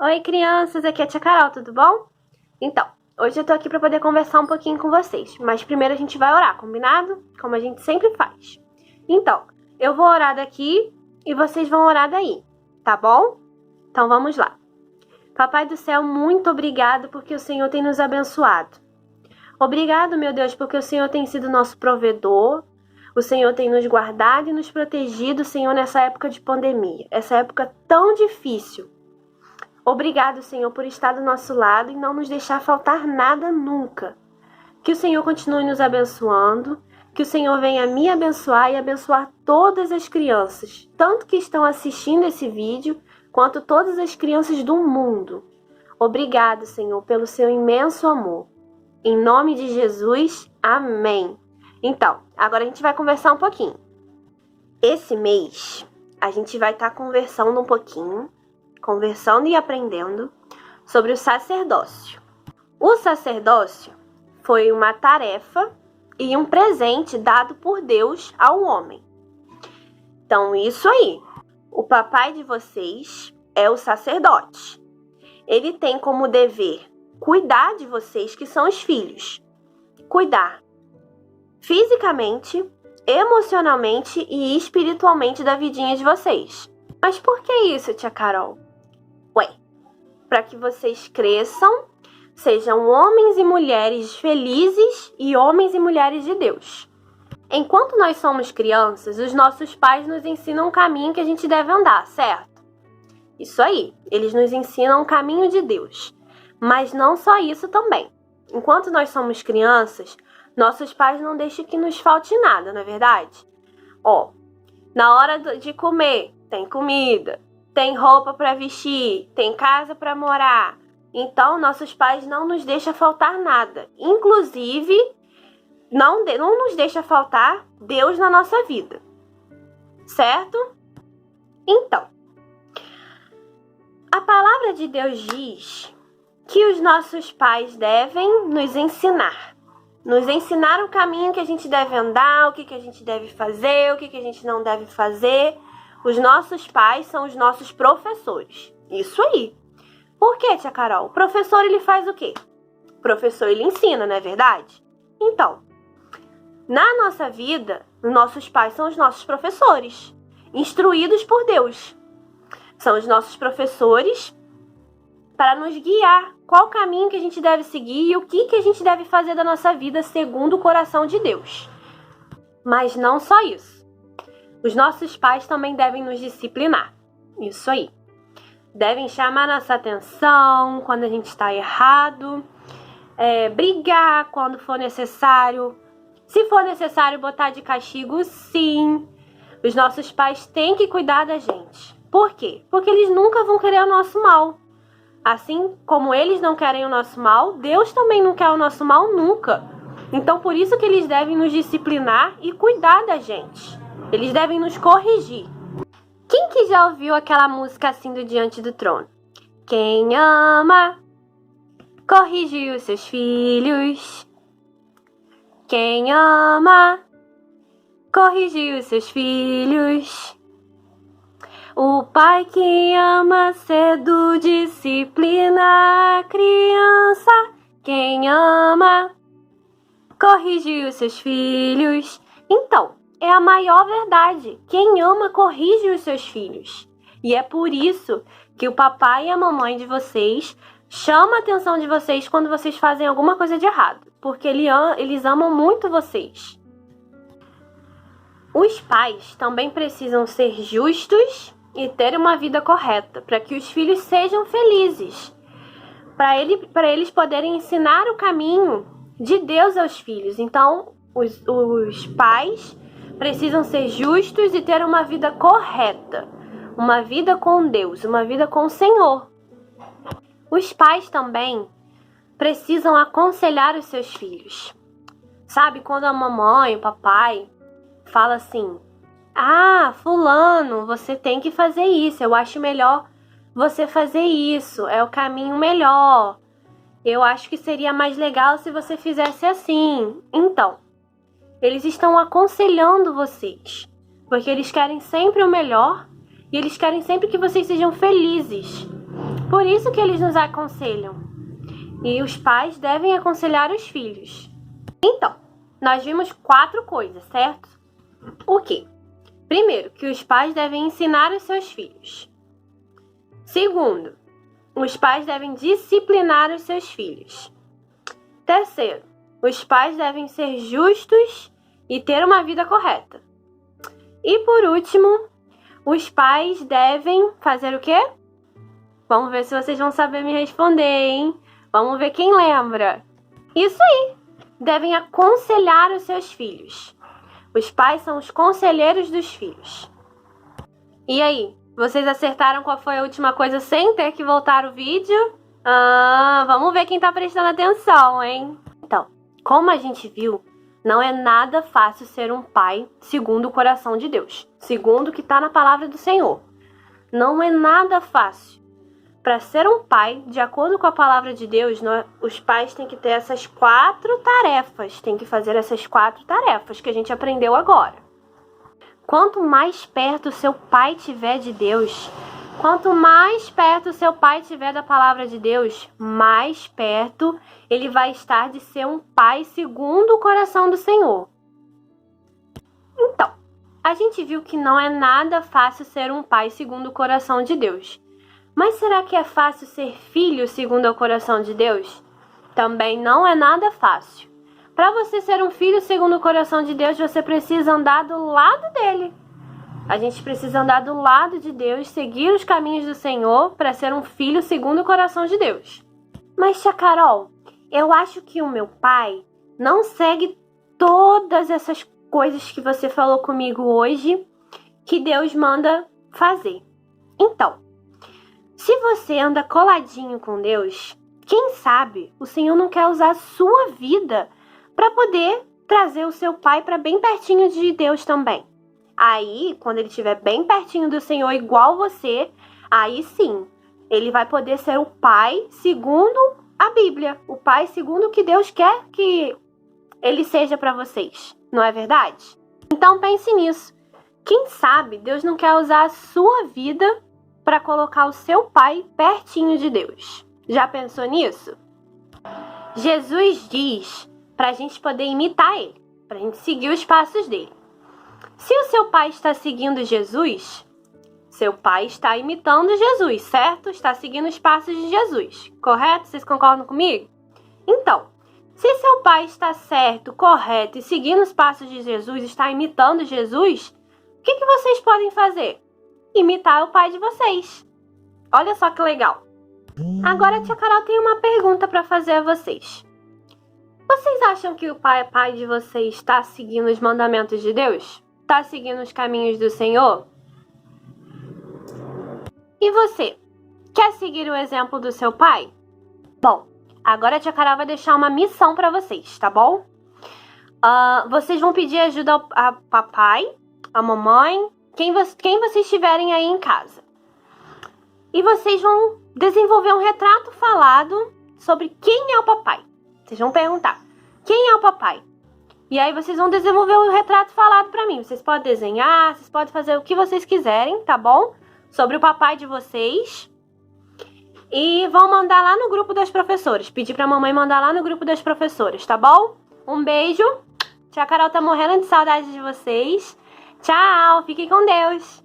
Oi, crianças, aqui é a Tia Carol, tudo bom? Então, hoje eu tô aqui pra poder conversar um pouquinho com vocês, mas primeiro a gente vai orar, combinado? Como a gente sempre faz. Então, eu vou orar daqui e vocês vão orar daí, tá bom? Então vamos lá. Papai do céu, muito obrigado porque o Senhor tem nos abençoado. Obrigado, meu Deus, porque o Senhor tem sido nosso provedor, o Senhor tem nos guardado e nos protegido, Senhor, nessa época de pandemia, essa época tão difícil. Obrigado, Senhor, por estar do nosso lado e não nos deixar faltar nada nunca. Que o Senhor continue nos abençoando, que o Senhor venha me abençoar e abençoar todas as crianças, tanto que estão assistindo esse vídeo, quanto todas as crianças do mundo. Obrigado, Senhor, pelo seu imenso amor. Em nome de Jesus, amém. Então, agora a gente vai conversar um pouquinho. Esse mês, a gente vai estar conversando um pouquinho, conversando e aprendendo sobre o sacerdócio. O sacerdócio foi uma tarefa e um presente dado por Deus ao homem. Então, isso aí. O papai de vocês é o sacerdote. Ele tem como dever cuidar de vocês, que são os filhos. Cuidar fisicamente, emocionalmente e espiritualmente da vidinha de vocês. Mas por que isso, tia Carol? Para que vocês cresçam, sejam homens e mulheres felizes e homens e mulheres de Deus. Enquanto nós somos crianças, os nossos pais nos ensinam o caminho que a gente deve andar, certo? Isso aí, eles nos ensinam o caminho de Deus. Mas não só isso também. Enquanto nós somos crianças, nossos pais não deixam que nos falte nada, não é verdade? Na hora de comer, tem comida. Tem roupa para vestir, tem casa para morar. Então, nossos pais não nos deixam faltar nada. Inclusive, não nos deixa faltar Deus na nossa vida. Certo? Então, a palavra de Deus diz que os nossos pais devem nos ensinar. Nos ensinar o caminho que a gente deve andar, o que a gente deve fazer, o que a gente não deve fazer. Os nossos pais são os nossos professores. Isso aí. Por quê, tia Carol? O professor, ele faz o quê? O professor, ele ensina, não é verdade? Então, na nossa vida, os nossos pais são os nossos professores, instruídos por Deus. São os nossos professores para nos guiar qual caminho que a gente deve seguir e o que a gente deve fazer da nossa vida segundo o coração de Deus. Mas não só isso. Os nossos pais também devem nos disciplinar. Isso aí. Devem chamar nossa atenção quando a gente está errado. Brigar quando for necessário. Se for necessário botar de castigo, sim. Os nossos pais têm que cuidar da gente. Por quê? Porque eles nunca vão querer o nosso mal. Assim como eles não querem o nosso mal, Deus também não quer o nosso mal nunca. Então, por isso que eles devem nos disciplinar e cuidar da gente. Eles devem nos corrigir. Quem que já ouviu aquela música assim do Diante do Trono? Quem ama, corrige os seus filhos. Quem ama, corrige os seus filhos. O pai que ama cedo disciplina a criança. Quem ama, corrige os seus filhos. Então, é a maior verdade. Quem ama, corrige os seus filhos. E é por isso que o papai e a mamãe de vocês chamam a atenção de vocês quando vocês fazem alguma coisa de errado. Porque eles amam muito vocês. Os pais também precisam ser justos e ter uma vida correta, para que os filhos sejam felizes. Para eles poderem ensinar o caminho de Deus aos filhos. Então, os pais precisam ser justos e ter uma vida correta, uma vida com Deus, uma vida com o Senhor. Os pais também precisam aconselhar os seus filhos. Sabe, quando a mamãe, o papai fala assim: fulano, você tem que fazer isso, eu acho melhor você fazer isso, é o caminho melhor. Eu acho que seria mais legal se você fizesse assim. Então, eles estão aconselhando vocês, porque eles querem sempre o melhor e eles querem sempre que vocês sejam felizes. Por isso que eles nos aconselham. E os pais devem aconselhar os filhos. Então, nós vimos 4 coisas, certo? O quê? Primeiro, que os pais devem ensinar os seus filhos. Segundo, os pais devem disciplinar os seus filhos. Terceiro, os pais devem ser justos e ter uma vida correta. E por último, os pais devem fazer o quê? Vamos ver se vocês vão saber me responder, hein? Vamos ver quem lembra. Isso aí! Devem aconselhar os seus filhos. Os pais são os conselheiros dos filhos. E aí, vocês acertaram qual foi a última coisa sem ter que voltar o vídeo? Vamos ver quem tá prestando atenção, hein? Então, como a gente viu, não é nada fácil ser um pai segundo o coração de Deus. Segundo o que tá na palavra do Senhor. Não é nada fácil. Para ser um pai, de acordo com a palavra de Deus, os pais têm que ter essas 4 tarefas. Tem que fazer essas 4 tarefas que a gente aprendeu agora. Quanto mais perto o seu pai estiver de Deus, quanto mais perto o seu pai estiver da palavra de Deus, mais perto ele vai estar de ser um pai segundo o coração do Senhor. Então, a gente viu que não é nada fácil ser um pai segundo o coração de Deus. Mas será que é fácil ser filho segundo o coração de Deus? Também não é nada fácil. Para você ser um filho segundo o coração de Deus, você precisa andar do lado dele. A gente precisa andar do lado de Deus, seguir os caminhos do Senhor para ser um filho segundo o coração de Deus. Mas, tia Carol, eu acho que o meu pai não segue todas essas coisas que você falou comigo hoje que Deus manda fazer. Então, se você anda coladinho com Deus, quem sabe o Senhor não quer usar a sua vida para poder trazer o seu pai para bem pertinho de Deus também. Aí, quando ele estiver bem pertinho do Senhor, igual você, aí sim, ele vai poder ser o pai segundo a Bíblia. O pai segundo o que Deus quer que ele seja para vocês. Não é verdade? Então pense nisso. Quem sabe Deus não quer usar a sua vida para colocar o seu pai pertinho de Deus. Já pensou nisso? Jesus diz para a gente poder imitar ele, para a gente seguir os passos dele. Se o seu pai está seguindo Jesus, seu pai está imitando Jesus, certo? Está seguindo os passos de Jesus, correto? Vocês concordam comigo? Então, se seu pai está certo, correto e seguindo os passos de Jesus, está imitando Jesus, o que vocês podem fazer? Imitar o pai de vocês. Olha só que legal. Agora a tia Carol tem uma pergunta para fazer a vocês. Vocês acham que o pai de vocês está seguindo os mandamentos de Deus? Está seguindo os caminhos do Senhor? E você? Quer seguir o exemplo do seu pai? Bom, agora a tia Carol vai deixar uma missão para vocês, tá bom? Vocês vão pedir ajuda ao papai, à mamãe, quem vocês tiverem aí em casa. E vocês vão desenvolver um retrato falado sobre quem é o papai. Vocês vão perguntar, quem é o papai? E aí vocês vão desenvolver um retrato falado para mim. Vocês podem desenhar, vocês podem fazer o que vocês quiserem, tá bom? Sobre o papai de vocês. E vão mandar lá no grupo das professoras. Pedir pra mamãe mandar lá no grupo das professoras, tá bom? Um beijo. Tia Carol tá morrendo de saudade de vocês. Tchau, fiquem com Deus.